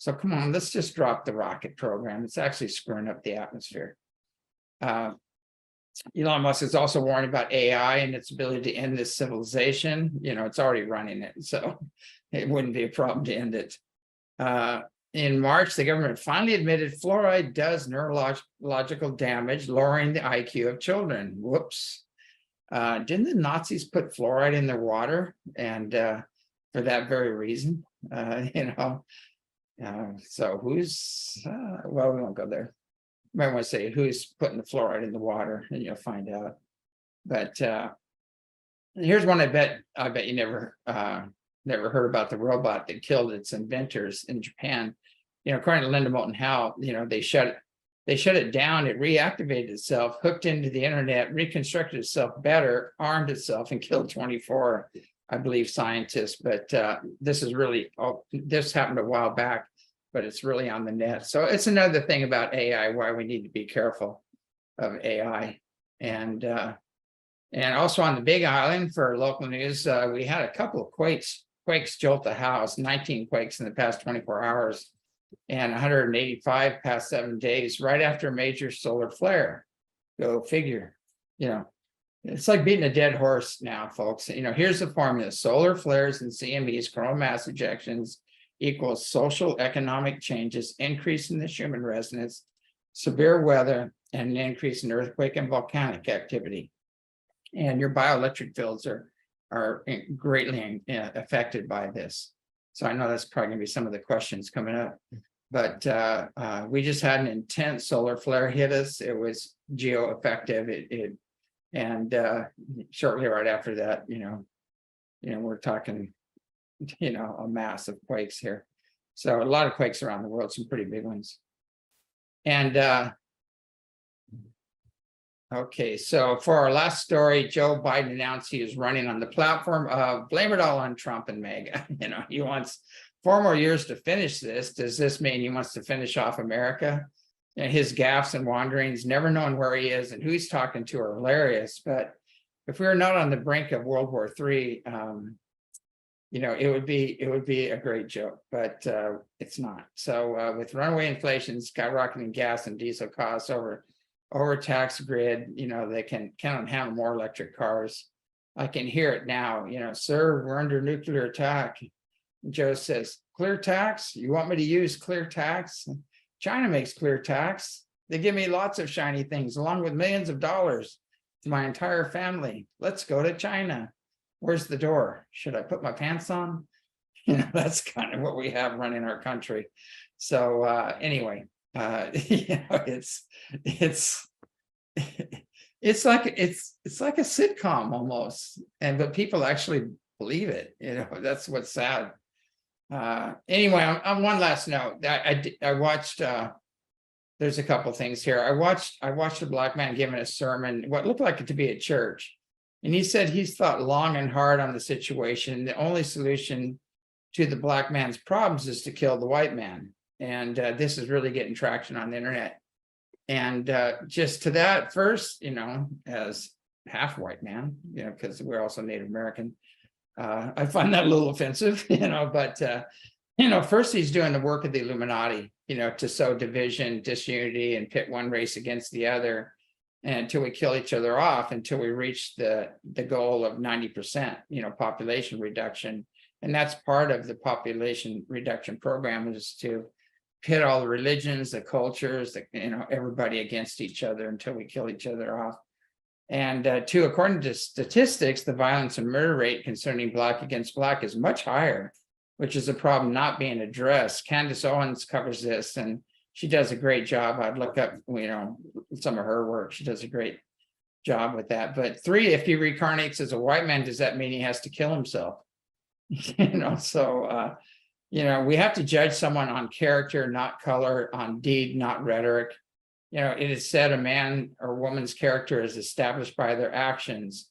So come on, let's just drop the rocket program. It's actually screwing up the atmosphere. Elon Musk is also warned about AI and its ability to end this civilization. It's already running it, so it wouldn't be a problem to end it. In March, the government finally admitted fluoride does neurological damage, lowering the IQ of children. Whoops. Didn't the Nazis put fluoride in their water? And for that very reason, so who's, well, we won't go there. You might want to say who's putting the fluoride in the water, and you'll find out. But here's one I bet you never heard about, the robot that killed its inventors in Japan. According to Linda Moulton Howe, they shut it down, it reactivated itself, hooked into the internet, reconstructed itself better, armed itself, and killed 24, I believe, scientists. But this happened a while back, but it's really on the net. So it's another thing about AI, why we need to be careful of AI. And also on the Big Island, for local news, we had a couple of quakes jolt the house, 19 quakes in the past 24 hours, and 185 past 7 days, right after a major solar flare. Go figure. It's like beating a dead horse now, folks. Here's the formula: solar flares and CMEs, coronal mass ejections, equals social economic changes, increase in the human resonance, severe weather, and an increase in earthquake and volcanic activity. And your bioelectric fields are greatly affected by this. So I know that's probably going to be some of the questions coming up. But we just had an intense solar flare hit us. It was geo-effective. And shortly right after that, we're talking, a mass of quakes here. So a lot of quakes around the world, some pretty big ones. And okay, so for our last story, Joe Biden announced he is running on the platform of blame it all on Trump and MAGA. He wants 4 more years to finish this. Does this mean he wants to finish off America? His gaffes and wanderings, never knowing where he is and who he's talking to, are hilarious. But if we were not on the brink of World War III, it would be a great joke, but it's not. So with runaway inflation, skyrocketing gas and diesel costs, over tax grid, they cannot handle more electric cars. I can hear it now. Sir, we're under nuclear attack. Joe says, clear tax? You want me to use clear tax? China makes clear tax. They give me lots of shiny things, along with millions of dollars to my entire family. Let's go to China. Where's the door? Should I put my pants on? That's kind of what we have running our country. So anyway, it's like a sitcom almost, but people actually believe it. That's what's sad. Anyway, on one last note, I watched. There's a couple things here. I watched a black man giving a sermon, what looked like it to be at church, and he said he's thought long and hard on the situation. The only solution to the black man's problems is to kill the white man, and this is really getting traction on the internet. And just to that, first, as half white man, because we're also Native American. I find that a little offensive, but, first he's doing the work of the Illuminati, to sow division, disunity, and pit one race against the other, and until we kill each other off, until we reach the goal of 90%, population reduction. And that's part of the population reduction program, is to pit all the religions, the cultures, everybody against each other until we kill each other off. And two, according to statistics, the violence and murder rate concerning Black against Black is much higher, which is a problem not being addressed. Candace Owens covers this, and she does a great job. I'd look up, some of her work. She does a great job with that. But three, if he reincarnates as a white man, does that mean he has to kill himself? So, we have to judge someone on character, not color, on deed, not rhetoric. It is said a man or woman's character is established by their actions.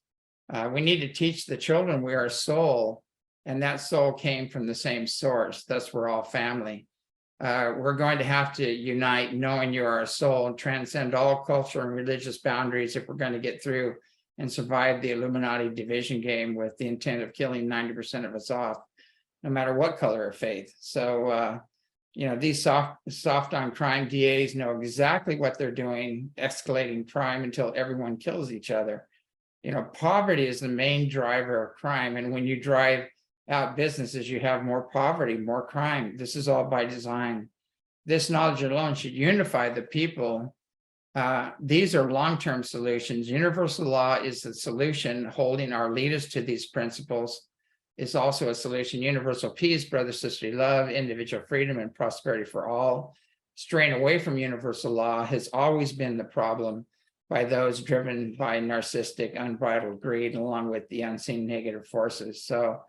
We need to teach the children we are a soul, and that soul came from the same source. Thus, we're all family. We're going to have to unite, knowing you are a soul, and transcend all cultural and religious boundaries if we're going to get through and survive the Illuminati division game with the intent of killing 90% of us off, no matter what color or faith. So these soft on crime DAs know exactly what they're doing, escalating crime until everyone kills each other. Poverty is the main driver of crime. And when you drive out businesses, you have more poverty, more crime. This is all by design. This knowledge alone should unify the people. These are long-term solutions. Universal law is the solution. Holding our leaders to these principles is also a solution. Universal peace, brother, sisterly love, individual freedom, and prosperity for all. Straying away from universal law has always been the problem by those driven by narcissistic, unbridled greed, along with the unseen negative forces. So,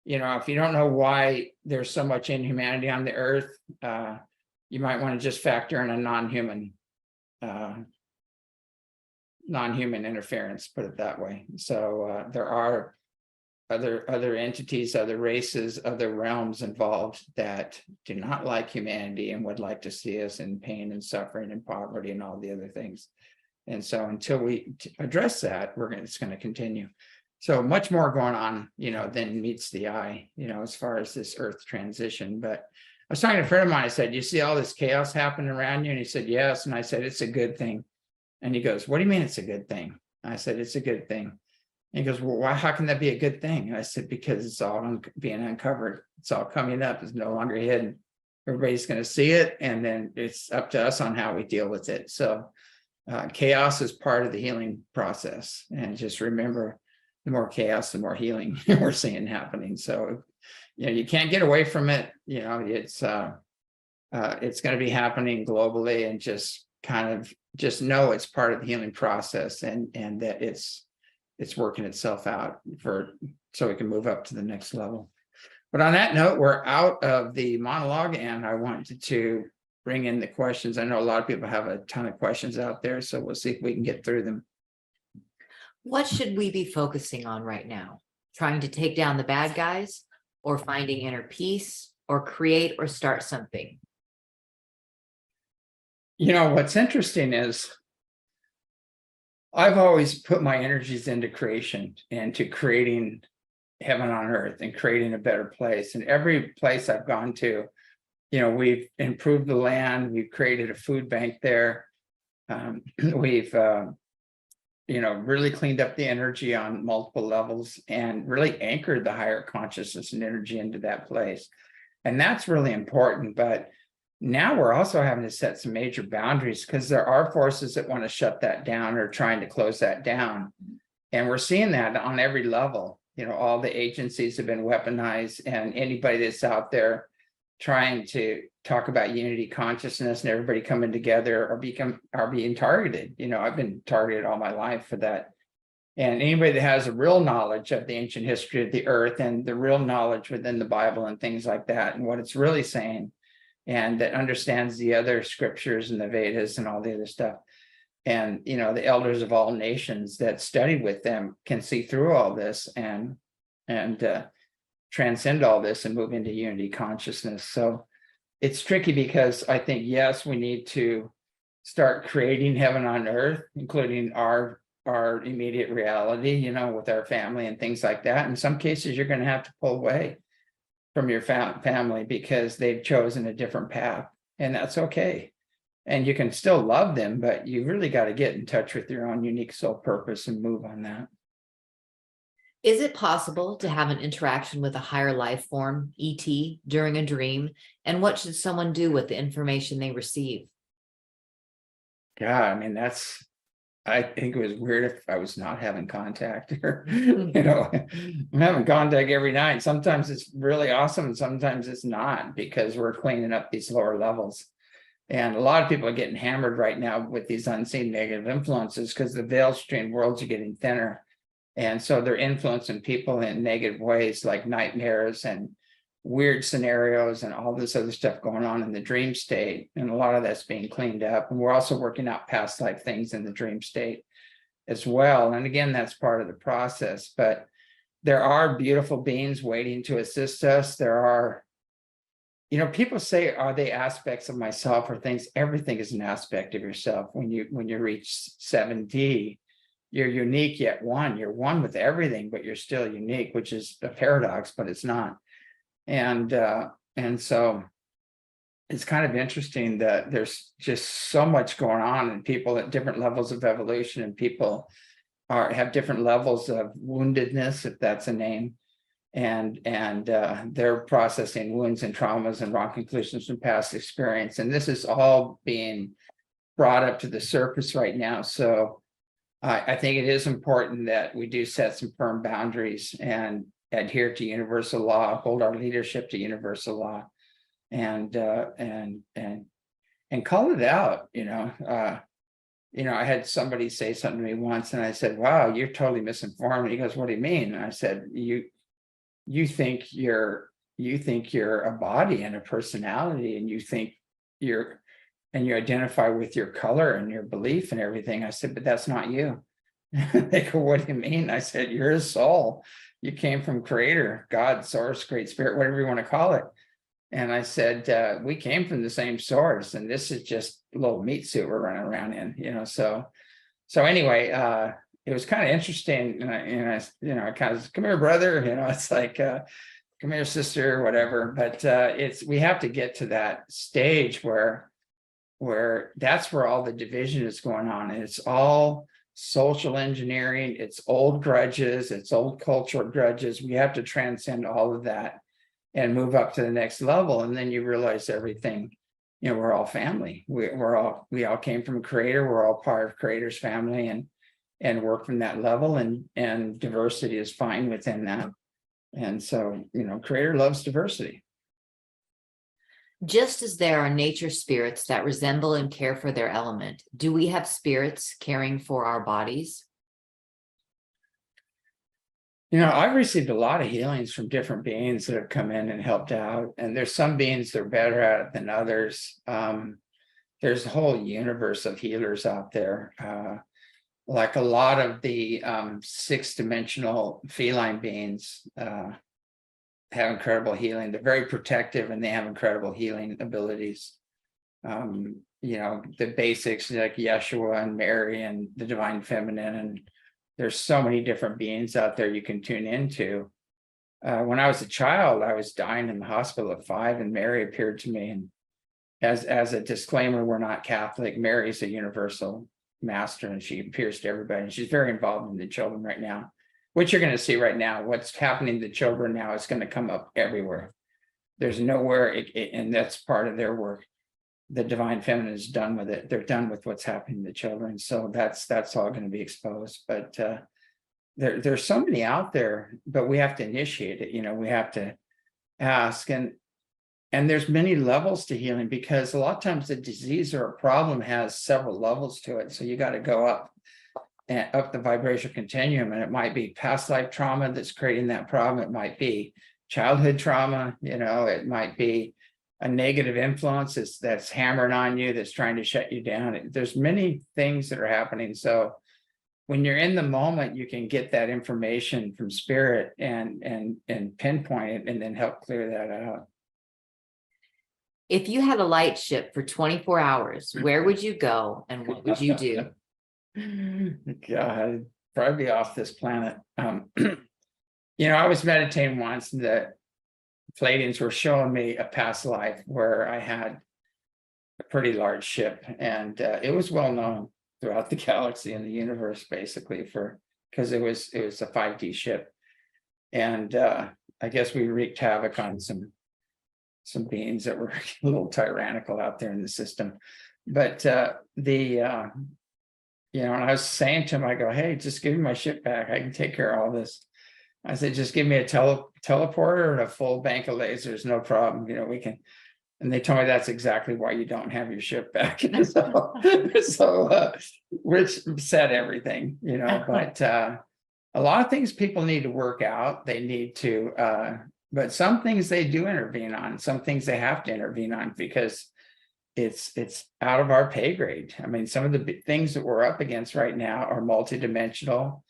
if you don't know why there's so much inhumanity on the earth, you might want to just factor in a non-human interference, put it that way. So there are other entities, other races, other realms involved that do not like humanity and would like to see us in pain and suffering and poverty and all the other things. And so until we address that, it's going to continue. So much more going on, than meets the eye, as far as this earth transition. But I was talking to a friend of mine. I said, "You see all this chaos happening around you?" And he said, "Yes." And I said, "It's a good thing." And he goes, "What do you mean it's a good thing?" I said, "It's a good thing." And he goes, "Well, why? How can that be a good thing?" And I said, "Because it's all being uncovered. It's all coming up. It's no longer hidden. Everybody's going to see it. And then it's up to us on how we deal with it." So chaos is part of the healing process. And just remember, the more chaos, the more healing we're seeing happening. So, you can't get away from it. It's going to be happening globally, and just just know it's part of the healing process, and that it's working itself out so we can move up to the next level. But on that note, we're out of the monologue, and I wanted to bring in the questions. I know a lot of people have a ton of questions out there, so we'll see if we can get through them. What should we be focusing on right now? Trying to take down the bad guys, or finding inner peace, or create or start something? What's interesting is I've always put my energies into creation and to creating heaven on earth and creating a better place. And every place I've gone to, we've improved the land. We've created a food bank there. We've really cleaned up the energy on multiple levels and really anchored the higher consciousness and energy into that place. And that's really important. But now we're also having to set some major boundaries, because there are forces that want to shut that down or trying to close that down. And we're seeing that on every level. All the agencies have been weaponized, and anybody that's out there trying to talk about unity consciousness and everybody coming together are being targeted. I've been targeted all my life for that. And anybody that has a real knowledge of the ancient history of the earth and the real knowledge within the Bible and things like that, and what it's really saying, and that understands the other scriptures and the Vedas and all the other stuff, and the elders of all nations that study with them can see through all this and transcend all this and move into unity consciousness. So it's tricky, because I think, yes, we need to start creating heaven on earth, including our immediate reality, with our family and things like that. In some cases, you're going to have to pull away from your family because they've chosen a different path, and that's okay. And you can still love them, but you really got to get in touch with your own unique soul purpose and move on that. Is it possible to have an interaction with a higher life form, ET, during a dream? And what should someone do with the information they receive? Yeah, I mean, I think it was weird if I was not having contact. I'm having contact every night. Sometimes it's really awesome, and sometimes it's not, because we're cleaning up these lower levels. And a lot of people are getting hammered right now with these unseen negative influences, because the veils between worlds are getting thinner. And so they're influencing people in negative ways, like nightmares and weird scenarios and all this other stuff going on in the dream state. And a lot of that's being cleaned up. And we're also working out past life things in the dream state as well. And again, that's part of the process. But there are beautiful beings waiting to assist us. There are, people say, are they aspects of myself or things? Everything is an aspect of yourself. When you reach 7D, you're unique yet one. You're one with everything, but you're still unique, which is a paradox, but it's not. And so it's kind of interesting that there's just so much going on, and people at different levels of evolution, and people have different levels of woundedness, if that's a name, and they're processing wounds and traumas and wrong conclusions from past experience, and this is all being brought up to the surface right now. So I think it is important that we do set some firm boundaries and adhere to universal law, hold our leadership to universal law, and call it out. I had somebody say something to me once, and I said, "Wow, you're totally misinformed." And he goes, "What do you mean?" And I said, You think you're a body and a personality, and you identify with your color and your belief and everything." I said, "But that's not you." They go, "What do you mean?" I said, "You're a soul. You came from Creator, God, Source, Great Spirit, whatever you want to call it." And I said, "We came from the same source, and this is just a little meat suit we're running around in." So anyway, it was kind of interesting, and I kind of, "Come here, brother," it's like, "Come here, sister," whatever. But we have to get to that stage where that's where all the division is going on, and it's all social engineering, it's old grudges, it's old cultural grudges. We have to transcend all of that and move up to the next level, and then you realize everything. We're all family. We all came from Creator. We're all part of Creator's family, and work from that level, and diversity is fine within that. And so, Creator loves diversity. Just as there are nature spirits that resemble and care for their element, do we have spirits caring for our bodies? I've received a lot of healings from different beings that have come in and helped out. And there's some beings that are better at it than others. There's a whole universe of healers out there. Like a lot of the 6-dimensional feline beings have incredible healing. They're very protective, and they have incredible healing abilities. The basics like Yeshua and Mary and the Divine Feminine, and there's so many different beings out there you can tune into. When I was a child, I was dying in the hospital at 5, and Mary appeared to me. And as a disclaimer, we're not Catholic. Mary's a universal master, and she appears to everybody, and she's very involved in the children right now. What you're going to see right now, what's happening to the children now, is going to come up everywhere. There's nowhere, and that's part of their work. The Divine Feminine is done with it. They're done with what's happening to the children. So that's all going to be exposed. But there's so many out there, but we have to initiate it. We have to ask, and there's many levels to healing, because a lot of times the disease or a problem has several levels to it. So you got to go up the vibrational continuum, and it might be past life trauma that's creating that problem. It might be childhood trauma. It might be a negative influence that's hammering on you, that's trying to shut you down. There's many things that are happening. So when you're in the moment, you can get that information from spirit and pinpoint it, and then help clear that out. If you had a light ship for 24 hours, where would you go and what would you do? God, probably be off this planet. I was meditating once, and the Pleiadians were showing me a past life where I had a pretty large ship, and it was well known throughout the galaxy and the universe, basically, because it was a 5D ship, and I guess we wreaked havoc on some beings that were a little tyrannical out there in the system. But and I was saying to him, I go, "Hey, just give me my ship back. I can take care of all this." I said, "Just give me a teleporter and a full bank of lasers, no problem. We can." And they told me that's exactly why you don't have your ship back. Which said everything, But a lot of things people need to work out. They need to, but some things they do intervene on. Some things they have to intervene on, because it's out of our pay grade. I mean, some of the things that we're up against right now are multidimensional,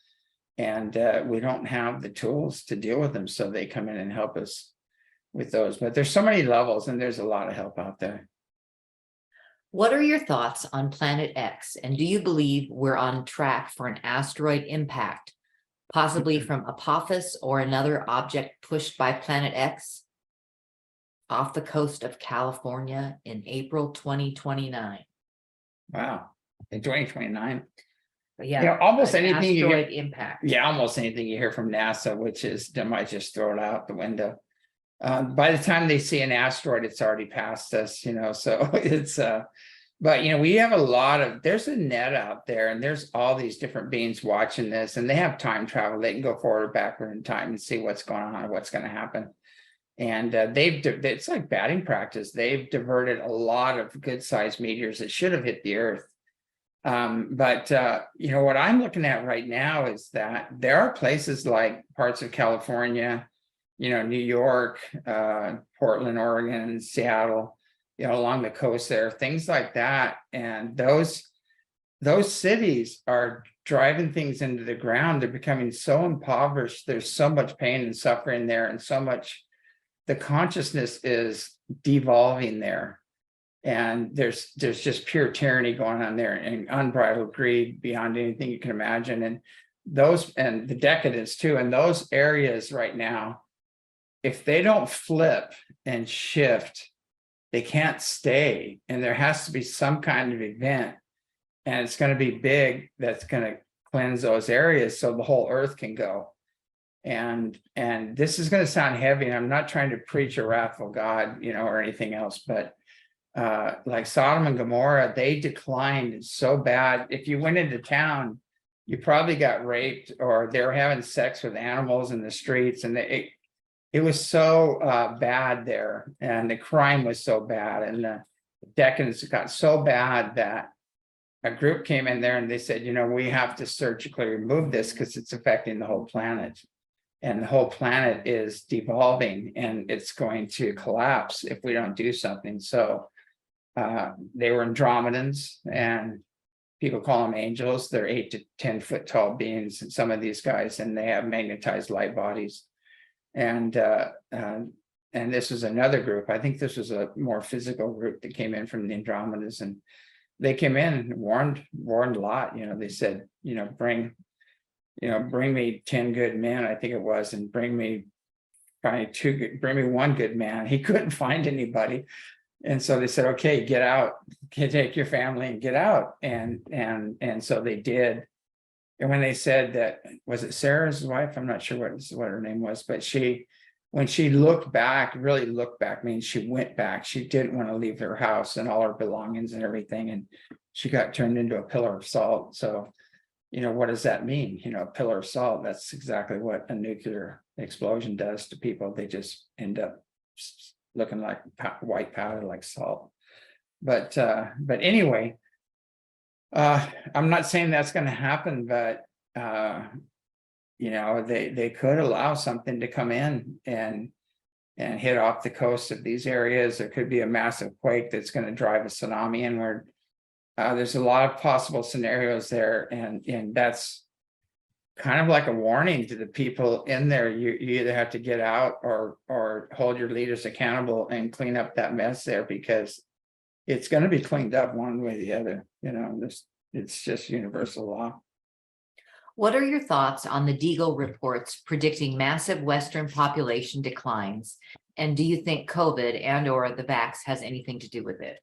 and we don't have the tools to deal with them. So they come in and help us with those. But there's so many levels, and there's a lot of help out there. What are your thoughts on Planet X? And do you believe we're on track for an asteroid impact, possibly from Apophis or another object pushed by Planet X? off the coast of California in April 2029. Wow. In 2029. But You know, almost an anything you asteroid hear, impact. yeah, almost anything you hear from NASA, which is they might just throw it out the window. By the time they see an asteroid, it's already past us, you know, so it's but you know, we have a lot of, there's a net out there, and there's all these different beings watching this, and they have time travel. They can go forward or backward in time and see what's going on or what's going to happen. And it's like batting practice. They've diverted a lot of good sized meteors that should have hit the earth. But you know, what I'm looking at right now is that there are places like parts of California, you know, New York, Portland, Oregon, Seattle, you know, along the coast there, things like that. And those cities are driving things into the ground. They're becoming so impoverished. There's so much pain and suffering there, and so much, the consciousness is devolving there. And there's just pure tyranny going on there, and unbridled greed beyond anything you can imagine. And the decadence too. And those areas right now, if they don't flip and shift, they can't stay. And there has to be some kind of event, and it's going to be big, that's going to cleanse those areas so the whole earth can go. And this is going to sound heavy, and I'm not trying to preach a wrathful God, you know, or anything else, but like Sodom and Gomorrah, they declined so bad. If you went into town, you probably got raped, or they were having sex with animals in the streets, and it was so bad there, and the crime was so bad, and the decadence got so bad that a group came in there and they said, you know, we have to surgically remove this because it's affecting the whole planet. And the whole planet is devolving, and it's going to collapse if we don't do something. So they were Andromedans, and people call them angels. They're 8 to 10 foot tall beings, and some of these guys, and they have magnetized light bodies. And this was another group. I think this was a more physical group that came in from the Andromedas, and they came in and warned a lot. You know, they said, you know, bring me 10 good men, I think it was, and bring me one good man. He couldn't find anybody. And so they said, okay, get out, take your family and get out. And so they did. And when they said that, was it Sarah's wife? I'm not sure what her name was, but when she looked back, really looked back, means she went back. She didn't want to leave her house and all her belongings and everything. And she got turned into a pillar of salt. So, you know, what does that mean? You know, a pillar of salt, that's exactly what a nuclear explosion does to people. They just end up looking like white powder, like salt. But anyway, I'm not saying that's going to happen, but you know, they could allow something to come in and hit off the coast of these areas. There could be a massive quake that's going to drive a tsunami inward. There's a lot of possible scenarios there, and that's kind of like a warning to the people in there. You either have to get out or hold your leaders accountable and clean up that mess there, because it's going to be cleaned up one way or the other. You know, it's just universal law. What are your thoughts on the Deagle reports predicting massive Western population declines? And do you think COVID and/or the vax has anything to do with it?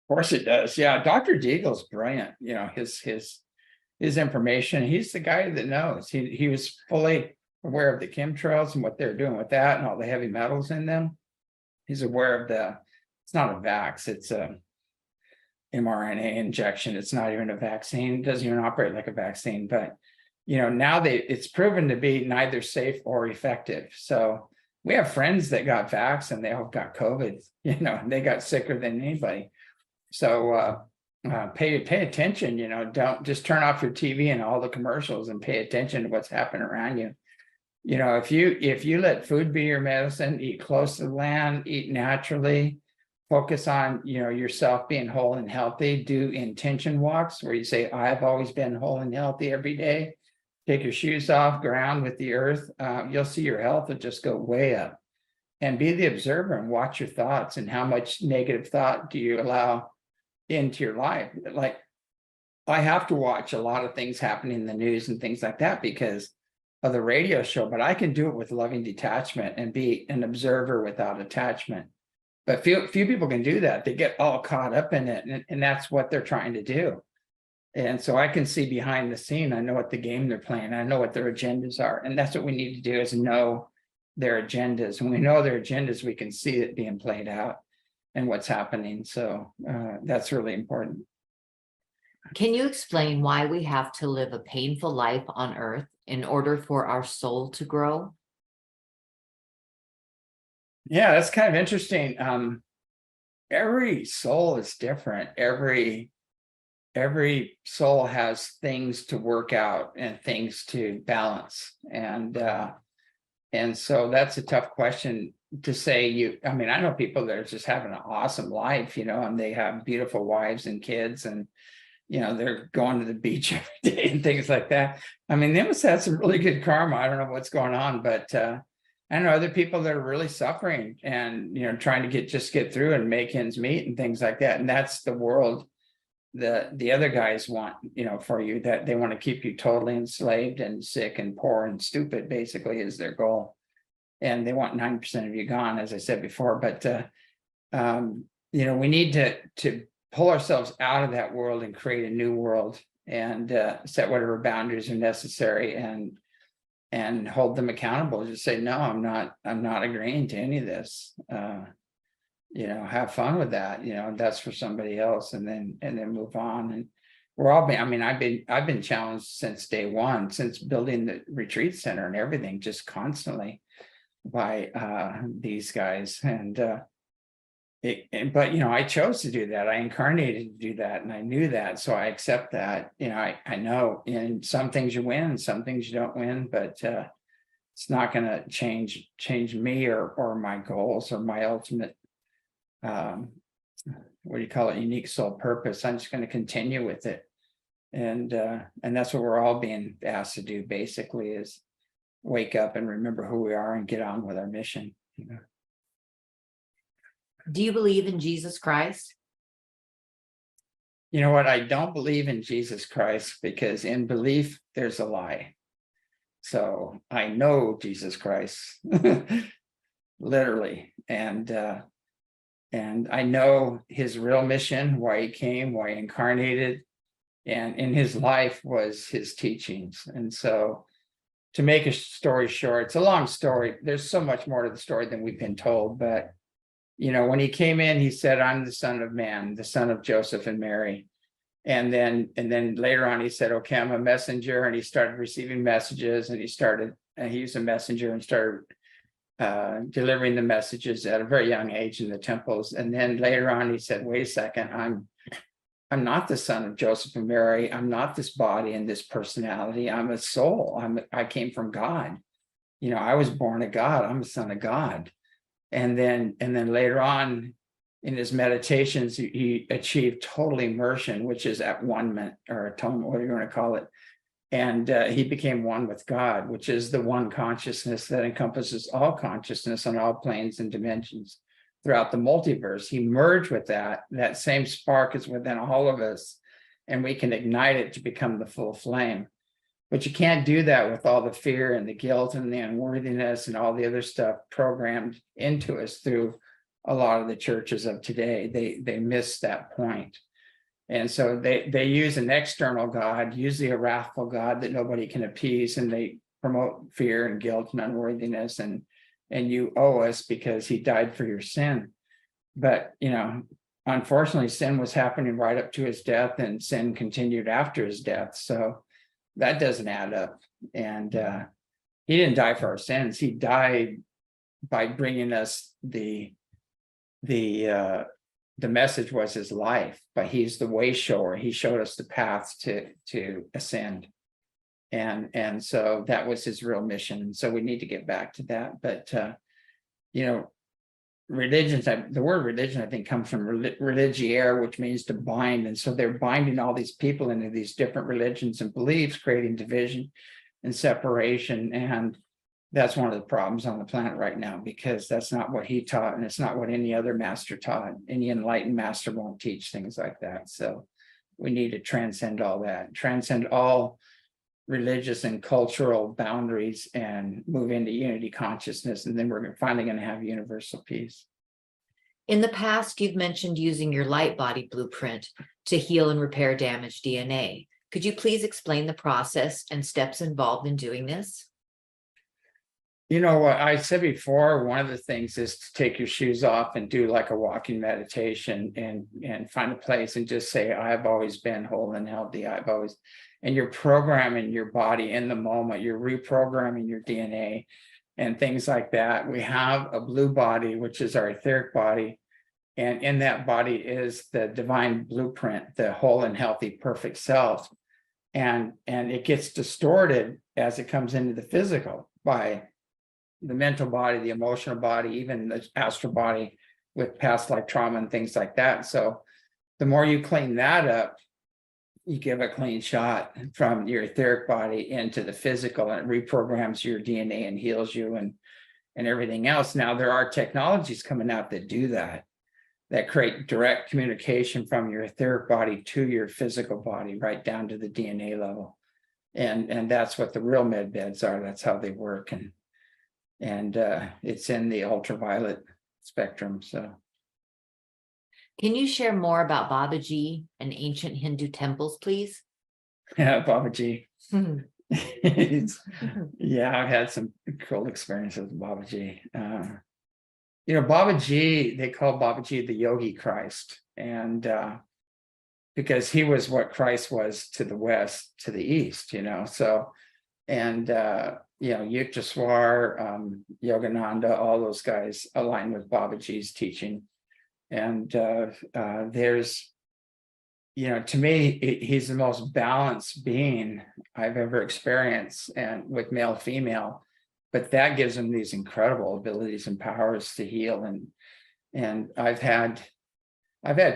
Of course it does. Yeah, Dr. Deagle's brilliant. You know, his information. He's the guy that knows. He was fully aware of the chemtrails and what they're doing with that and all the heavy metals in them. He's aware of it's not a vax, it's a mRNA injection. It's not even a vaccine. It doesn't even operate like a vaccine. But you know, now it's proven to be neither safe or effective. So we have friends that got vax and they all got COVID. You know, they got sicker than anybody. So pay attention. You know, don't just turn off your TV and all the commercials and pay attention to what's happening around you. You know, if you let food be your medicine, eat close to the land, eat naturally, focus on, you know, yourself being whole and healthy, do intention walks where you say, I've always been whole and healthy every day. Take your shoes off, ground with the earth. You'll see your health will just go way up. And be the observer and watch your thoughts, and how much negative thought do you allow into your life. Like, I have to watch a lot of things happening in the news and things like that, because of the radio show, but I can do it with loving detachment and be an observer without attachment. But few people can do that. They get all caught up in it, and that's what they're trying to do. And so I can see behind the scene. I know what the game they're playing. I know what their agendas are, and that's what we need to do, is know their agendas. When we know their agendas, we can see it being played out and what's happening. So that's really important. Can you explain why we have to live a painful life on Earth in order for our soul to grow? Yeah, that's kind of interesting. Every soul is different. Every soul has things to work out and things to balance. And so that's a tough question to say. I mean, I know people that are just having an awesome life, and they have beautiful wives and kids, and they're going to the beach every day and things like that. I mean, they must have some really good karma. I don't know what's going on, but I know other people that are really suffering and, trying to get through and make ends meet and things like that. And that's the world the other guys want, for you, that they want to keep you totally enslaved and sick and poor and stupid, basically, is their goal. And they want 90% of you gone, as I said before. But, we need to pull ourselves out of that world and create a new world, and set whatever boundaries are necessary, and hold them accountable. Just say, no, I'm not agreeing to any of this. Have fun with that. That's for somebody else, and then move on. And we're all I mean, I've been challenged since day one, since building the retreat center and everything, just constantly by these guys. But I chose to do that. I incarnated to do that, and I knew that, so I accept that. I know in some things you win, some things you don't win, but it's not going to change me or my goals or my ultimate unique soul purpose. I'm just going to continue with it, and that's what we're all being asked to do, basically, is wake up and remember who we are and get on with our mission. Do you believe in Jesus Christ? You know what? I don't believe in Jesus Christ, because in belief, there's a lie. So I know Jesus Christ, literally. And I know his real mission, why he came, why he incarnated. And in his life was his teachings. And so, to make a story short, it's a long story. There's so much more to the story than we've been told. But when he came in, he said, "I'm the Son of Man, the son of Joseph and Mary." And then later on, he said, "Okay, I'm a messenger." And he started receiving messages, and he was a messenger and started delivering the messages at a very young age in the temples. And then later on, he said, "Wait a second, I'm not the son of Joseph and Mary. I'm not this body and this personality. I'm a soul. I came from God. I was born of God. I'm a son of God." And then later on in his meditations, he achieved total immersion, which is at one-ment or atonement, whatever you want to call it. And he became one with God, which is the one consciousness that encompasses all consciousness on all planes and dimensions throughout the multiverse. He merged with that same spark is within all of us, and we can ignite it to become the full flame. But you can't do that with all the fear and the guilt and the unworthiness and all the other stuff programmed into us through a lot of the churches of today. They miss that point. And so they use an external God, usually a wrathful God that nobody can appease, and they promote fear and guilt and unworthiness, and you owe us because he died for your sin. But unfortunately, sin was happening right up to his death, and sin continued after his death. So that doesn't add up. And he didn't die for our sins. He died by bringing us the message was his life, but he's the way shower. He showed us the paths to ascend. And so that was his real mission. And so we need to get back to that. But religions, the word religion, I think, comes from religiare, which means to bind. And so they're binding all these people into these different religions and beliefs, creating division and separation. And that's one of the problems on the planet right now, because that's not what he taught, and it's not what any other master taught. Any enlightened master won't teach things like that. So we need to transcend all that, transcend all religious and cultural boundaries and move into unity consciousness, and then we're finally going to have universal peace. In the past, you've mentioned using your light body blueprint to heal and repair damaged DNA. Could you please explain the process and steps involved in doing this? You know what I said before, one of the things is to take your shoes off and do like a walking meditation and find a place and just say, I've always been whole and healthy. I've always, and you're programming your body in the moment, you're reprogramming your DNA and things like that. We have a blue body, which is our etheric body. And in that body is the divine blueprint, the whole and healthy, perfect self. And it gets distorted as it comes into the physical by the mental body, the emotional body, even the astral body with past life trauma and things like that. So the more you clean that up, you give a clean shot from your etheric body into the physical, and it reprograms your DNA and heals you and everything else. Now there are technologies coming out that do that create direct communication from your etheric body to your physical body, right down to the DNA level. And that's what the real med beds are. That's how they work. And it's in the ultraviolet spectrum. So, can you share more about Babaji and ancient Hindu temples, please? yeah, Babaji. Yeah, I've had some cool experiences with Babaji. Babaji, they call Babaji the Yogi Christ, and because he was what Christ was to the West, to the East, so, and Yukteswar, Yogananda, all those guys align with Babaji's teaching. And there's, to me, he's the most balanced being I've ever experienced, and with male, female, but that gives him these incredible abilities and powers to heal. And I've had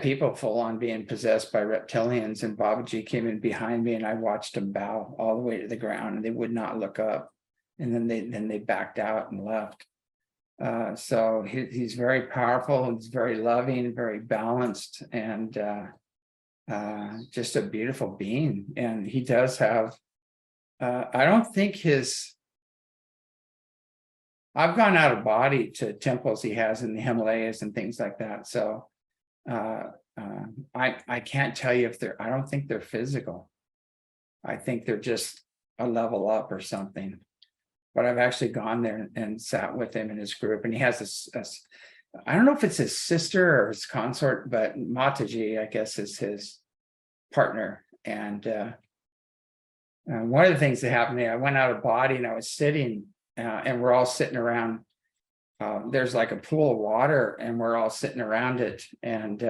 people full on being possessed by reptilians, and Babaji came in behind me and I watched them bow all the way to the ground and they would not look up. And then they backed out and left. So he's very powerful, he's very loving, very balanced, and just a beautiful being. And he does have, I don't think I've gone out of body to temples he has in the Himalayas and things like that. So I can't tell you I don't think they're physical. I think they're just a level up or something. But I've actually gone there and sat with him in his group, and he has this, I don't know if it's his sister or his consort, but Mataji, I guess, is his partner. And one of the things that happened to me, I went out of body and I was sitting, and we're all sitting around. There's like a pool of water, and we're all sitting around it. And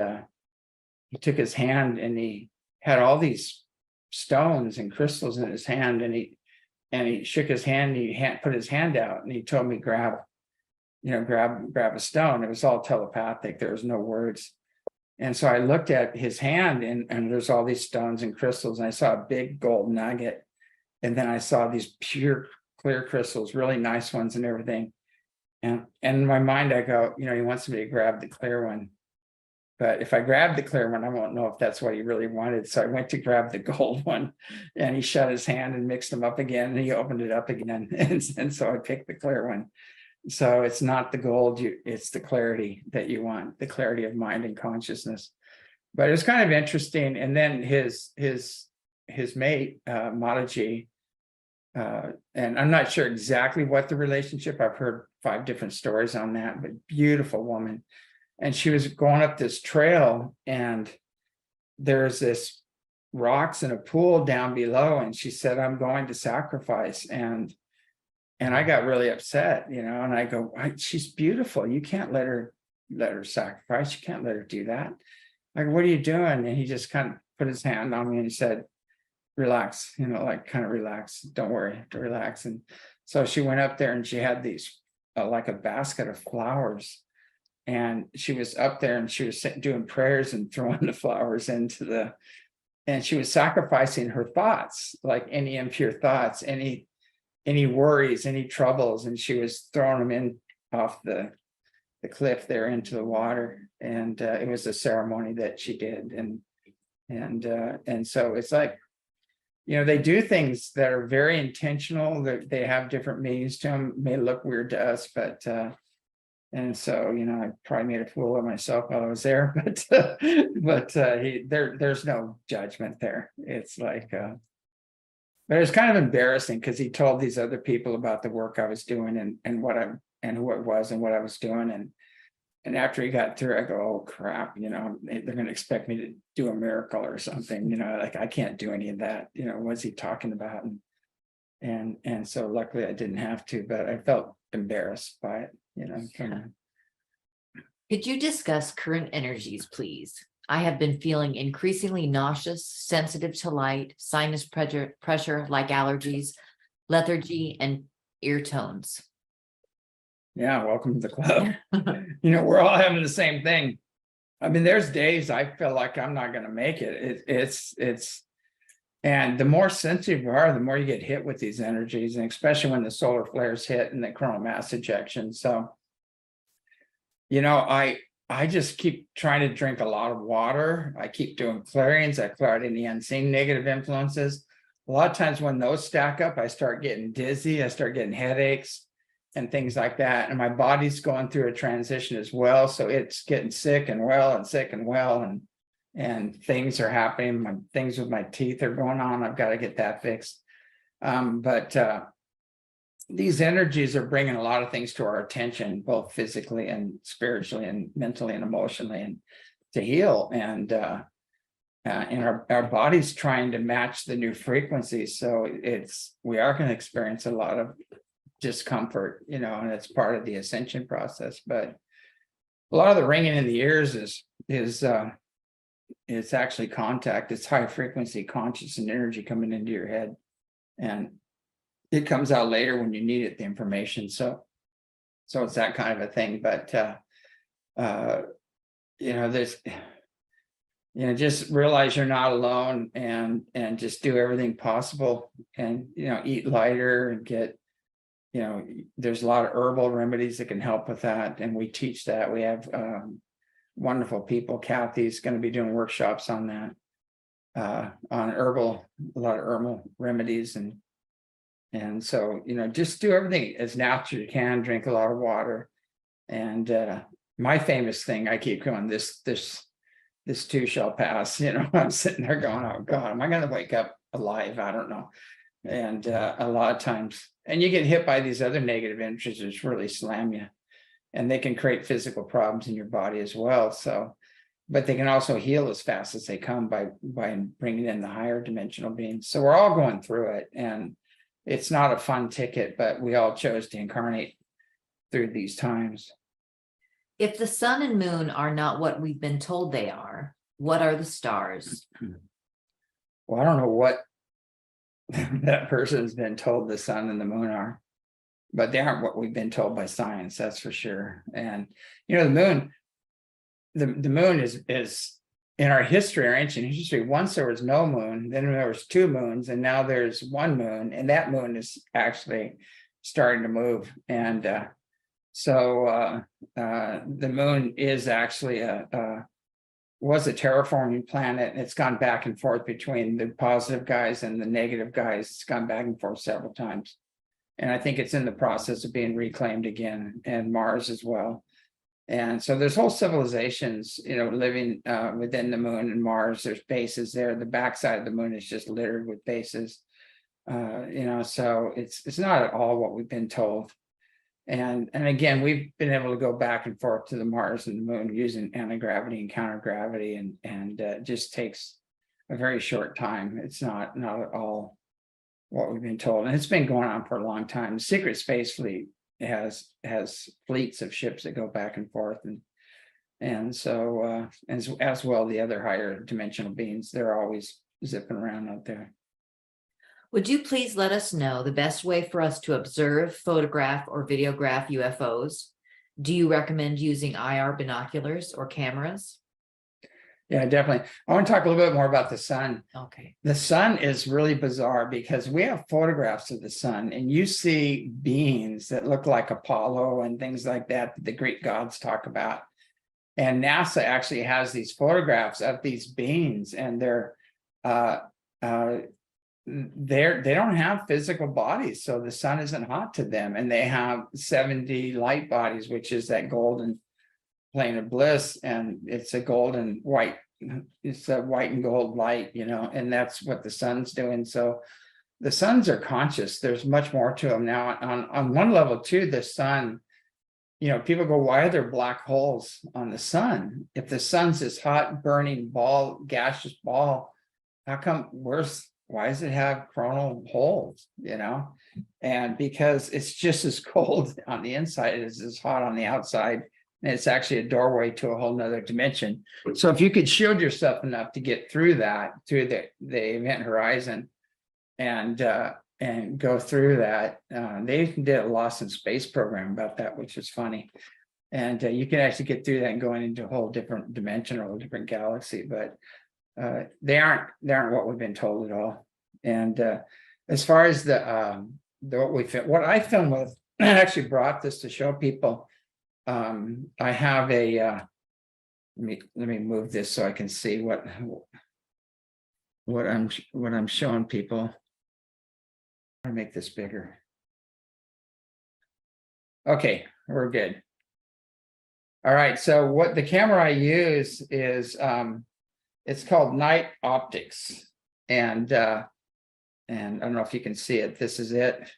he took his hand, and he had all these stones and crystals in his hand, and he shook his hand, put his hand out, and he told me, grab a stone. It was all telepathic. There was no words. And so I looked at his hand, and there's all these stones and crystals, and I saw a big gold nugget. And then I saw these pure, clear crystals, really nice ones and everything. And in my mind, I go, he wants me to grab the clear one. But if I grab the clear one, I won't know if that's what he really wanted. So I went to grab the gold one, and he shut his hand and mixed them up again, and he opened it up again. And so I picked the clear one. So it's not the gold, it's the clarity that you want, the clarity of mind and consciousness. But it was kind of interesting. And then his mate, Mataji, and I'm not sure exactly what the relationship, I've heard 5 different stories on that, but beautiful woman. And she was going up this trail, and there's this rocks and a pool down below. And she said, I'm going to sacrifice. And I got really upset, and I go, she's beautiful. You can't let her sacrifice. You can't let her do that. I go, what are you doing? And he just kind of put his hand on me and he said, relax, kind of relax. Don't worry, to relax. And so she went up there, and she had these, like a basket of flowers. And she was up there, and she was doing prayers and throwing the flowers into and she was sacrificing her thoughts, like any impure thoughts, any worries, any troubles. And she was throwing them in off the cliff there into the water. And it was a ceremony that she did. And so it's like, they do things that are very intentional, that they have different meanings to them, may look weird to us, but and so, I probably made a fool of myself while I was there, there's no judgment there. It's like, but it was kind of embarrassing because he told these other people about the work I was doing and what who it was and what I was doing. And after he got through, I go, oh crap, they're going to expect me to do a miracle or something, like I can't do any of that. What's he talking about? And so luckily I didn't have to, but I felt embarrassed by it, Could you discuss current energies, please? I have been feeling increasingly nauseous, sensitive to light, sinus pressure like allergies, lethargy, and ear tones. Yeah, welcome to the club. We're all having the same thing. I mean, there's days I feel like I'm not going to make it. And the more sensitive you are, the more you get hit with these energies, and especially when the solar flares hit and the coronal mass ejection. So, I just keep trying to drink a lot of water. I keep doing clearings. I clear out any unseen negative influences. A lot of times when those stack up, I start getting dizzy. I start getting headaches and things like that. And my body's going through a transition as well. So it's getting sick and well and sick and well. And things are happening. Things with my teeth are going on. I've got to get that fixed. But these energies are bringing a lot of things to our attention, both physically and spiritually and mentally and emotionally, and to heal. And our body's trying to match the new frequencies. So we are going to experience a lot of discomfort, and it's part of the ascension process. But a lot of the ringing in the ears is it's actually contact. It's high frequency conscious and energy coming into your head, and it comes out later when you need it, the information. So it's that kind of a thing. But there's just realize you're not alone, and just do everything possible, and eat lighter and get there's a lot of herbal remedies that can help with that, and we teach that. We have wonderful people. Kathy's going to be doing workshops on that, on herbal, a lot of herbal remedies, and so just do everything as natural as you can. Drink a lot of water, and my famous thing, I keep going, this too shall pass. I'm sitting there going, oh God, am I going to wake up alive? I don't know. And a lot of times, and you get hit by these other negative energies which really slam you, and they can create physical problems in your body as well. So, but they can also heal as fast as they come by bringing in the higher dimensional beings. So we're all going through it, and it's not a fun ticket, but we all chose to incarnate through these times. If the sun and moon are not what we've been told they are, what are the stars? Well, I don't know what that person's been told the sun and the moon are, but they aren't what we've been told by science, that's for sure. And the moon, the moon is in our history, our ancient history, once there was no moon, then there was two moons, and now there's one moon, and that moon is actually starting to move. And so the moon is actually was a terraforming planet, and it's gone back and forth between the positive guys and the negative guys. It's gone back and forth several times, and I think it's in the process of being reclaimed again, and Mars as well. And so there's whole civilizations, living within the moon and Mars. There's bases there. The backside of the moon is just littered with bases. So it's not at all what we've been told. And again, we've been able to go back and forth to the Mars and the moon using anti-gravity and counter-gravity, and it just takes a very short time. It's not at all what we've been told. And it's been going on for a long time. The Secret Space Fleet has fleets of ships that go back and forth, and so as well the other higher dimensional beings, they're always zipping around out there. Would you please let us know the best way for us to observe, photograph, or videograph UFOs? Do you recommend using IR binoculars or cameras? Yeah, definitely. I want to talk a little bit more about the sun. Okay. The sun is really bizarre because we have photographs of the sun, and you see beings that look like Apollo and things like that the Greek gods talk about. And NASA actually has these photographs of these beings, and they're they don't have physical bodies, so the sun isn't hot to them, and they have 70 light bodies, which is that golden plane of bliss, and it's a golden white, it's a white and gold light, and that's what the sun's doing. So the suns are conscious. There's much more to them now. On one level too, the sun, people go, why are there black holes on the sun? If the sun's this hot burning ball, gaseous ball, how come why does it have coronal holes? And because it's just as cold on the inside as it's hot on the outside. And it's actually a doorway to a whole nother dimension. So if you could shield yourself enough to get through that, through the event horizon, and go through that, they did a Lost in Space program about that, which is funny. And you can actually get through that and going into a whole different dimension or a different galaxy, but they aren't what we've been told at all. And as far as what I film with, I actually brought this to show people. I have a let me move this so I can see what I'm showing people. I'll make this bigger. Okay, we're good. All right, so what the camera I use is it's called Night Optics, and I don't know if you can see it. This is it.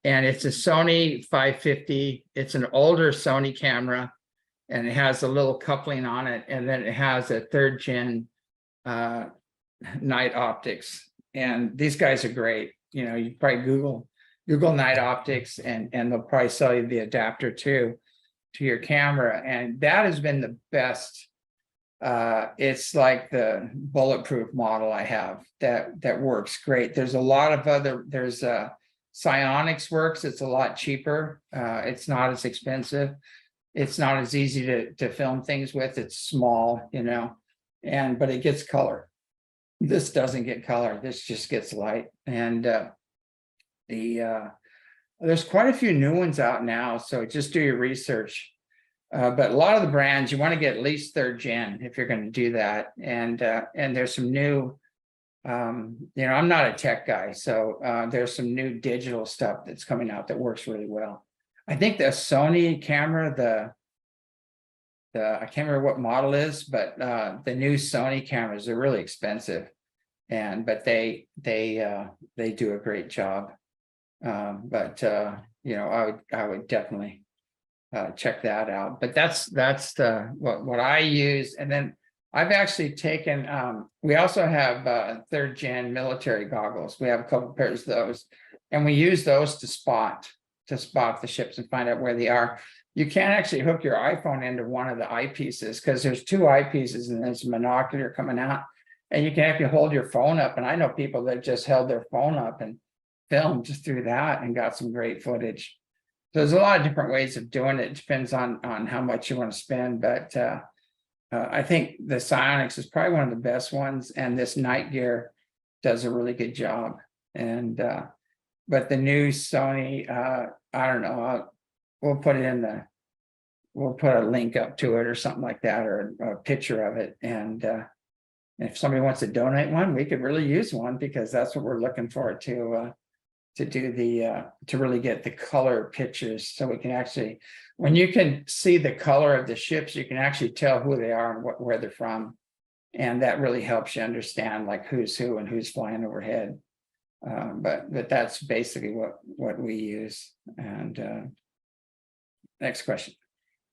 And it's a Sony 550. It's an older Sony camera, and it has a little coupling on it. And then it has a 3rd gen Night Optics. And these guys are great. You probably Google Night Optics, and they'll probably sell you the adapter too to your camera. And that has been the best. It's like the bulletproof model I have that works great. There's a lot of there's Psionics works. It's a lot cheaper. It's not as expensive. It's not as easy to film things with. It's small, but it gets color. This doesn't get color. This just gets light. And there's quite a few new ones out now. So just do your research. But a lot of the brands, you want to get at least 3rd gen if you're going to do that. And there's some new. I'm not a tech guy, so there's some new digital stuff that's coming out that works really well. I think the Sony camera, I can't remember what model is, but the new Sony cameras are really expensive, but they do a great job. I would definitely check that out. But that's what I use, and then I've actually taken, we also have 3rd gen military goggles. We have a couple pairs of those, and we use those to spot the ships and find out where they are. You can't actually hook your iPhone into one of the eyepieces because there's 2 eyepieces and there's a monocular coming out, and you can actually hold your phone up. And I know people that just held their phone up and filmed just through that and got some great footage. So there's a lot of different ways of doing it. It depends on how much you want to spend, but I think the Psionics is probably one of the best ones, and this Night Gear does a really good job. And but the new Sony, I don't know. We'll put a link up to it or something like that, or a picture of it. And if somebody wants to donate one, we could really use one, because that's what we're looking for to do to really get the color pictures, so we can actually, when you can see the color of the ships, you can actually tell who they are and where they're from, and that really helps you understand like who's who and who's flying overhead. But that's basically what we use. And next question.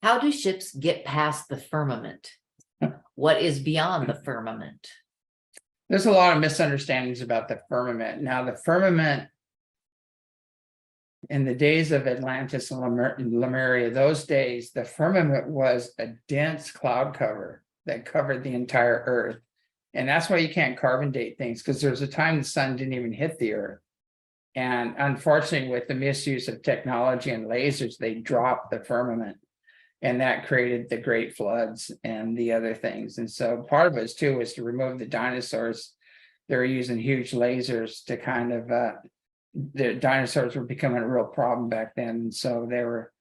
How do ships get past the firmament? What is beyond the firmament? There's a lot of misunderstandings about the firmament. Now, the firmament, in the days of Atlantis and Lemuria, those days, the firmament was a dense cloud cover that covered the entire Earth. And that's why you can't carbon date things, because there was a time the sun didn't even hit the Earth. And unfortunately, with the misuse of technology and lasers, they dropped the firmament. And that created the great floods and the other things. And so part of it too was to remove the dinosaurs. They were using huge lasers to kind of, the dinosaurs were becoming a real problem back then. And so they were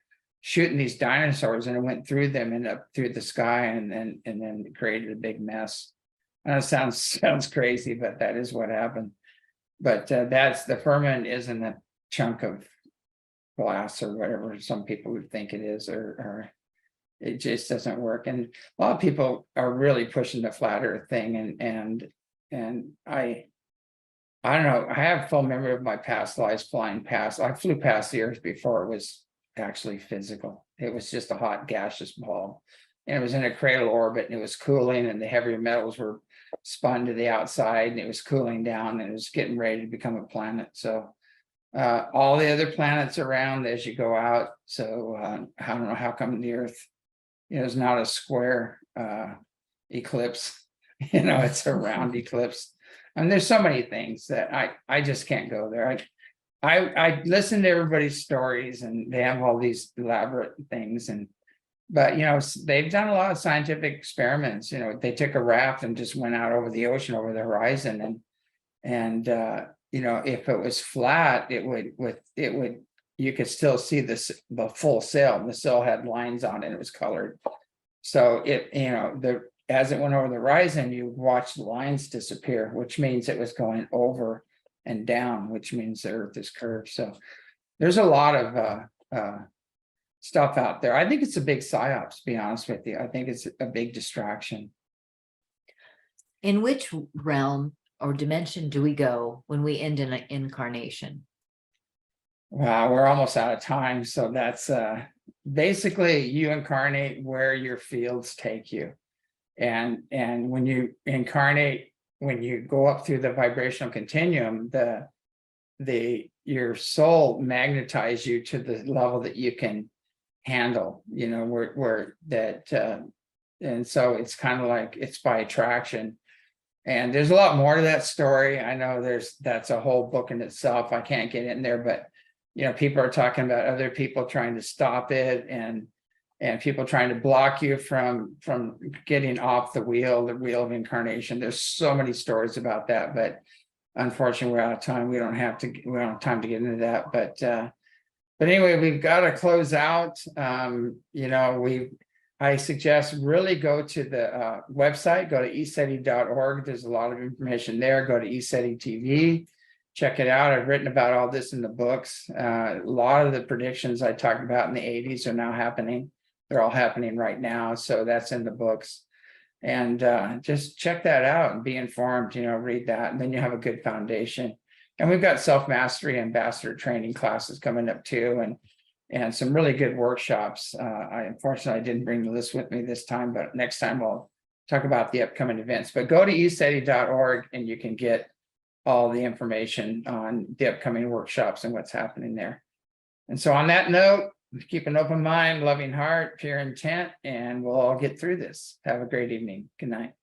shooting these dinosaurs, and it went through them and up through the sky, and then created a big mess. I know it sounds crazy, but that is what happened. But that's the firmament isn't a chunk of glass or whatever some people would think it is, or it just doesn't work. And a lot of people are really pushing the flat earth thing, and I don't know, I have full memory of my past lives flying past. I flew past the earth before it was actually physical. It was just a hot gaseous ball, and it was in a cradle orbit, and it was cooling, and the heavier metals were spun to the outside, and it was cooling down, and it was getting ready to become a planet. So all the other planets around as you go out. So I don't know how come the earth, is not a square eclipse. It's a round eclipse. And there's so many things that I just can't go there. I listen to everybody's stories, and they have all these elaborate things, but they've done a lot of scientific experiments. They took a raft and just went out over the ocean, over the horizon, and if it was flat, it would you could still see the full sail. The sail had lines on it, it was colored. So as it went over the horizon, you watch the lines disappear, which means it was going over and down, which means the earth is curved. So there's a lot of stuff out there. I think it's a big psyops, to be honest with you. I think it's a big distraction. In which realm or dimension do we go when we end in an incarnation? Wow, we're almost out of time. So that's basically you incarnate where your fields take you. And when you incarnate, when you go up through the vibrational continuum, your soul magnetizes you to the level that you can handle, where that and so it's kind of like it's by attraction. And there's a lot more to that story. I know that's a whole book in itself. I can't get in there, but people are talking about other people trying to stop it, and people trying to block you from getting off the wheel of incarnation. There's so many stories about that, but unfortunately we're out of time. We don't have time to get into that. But anyway, we've got to close out. I suggest really go to the website, go to ECETI.org. There's a lot of information there. Go to ECETI TV, check it out. I've written about all this in the books. A lot of the predictions I talked about in the 80s are now happening. They're all happening right now. So that's in the books. And just check that out and be informed, read that, and then you have a good foundation. And we've got self-mastery ambassador training classes coming up too, and some really good workshops. Unfortunately, I didn't bring the list with me this time, but next time we'll talk about the upcoming events. But go to ECETI.org and you can get all the information on the upcoming workshops and what's happening there. And so on that note, keep an open mind, loving heart, pure intent, and we'll all get through this. Have a great evening. Good night.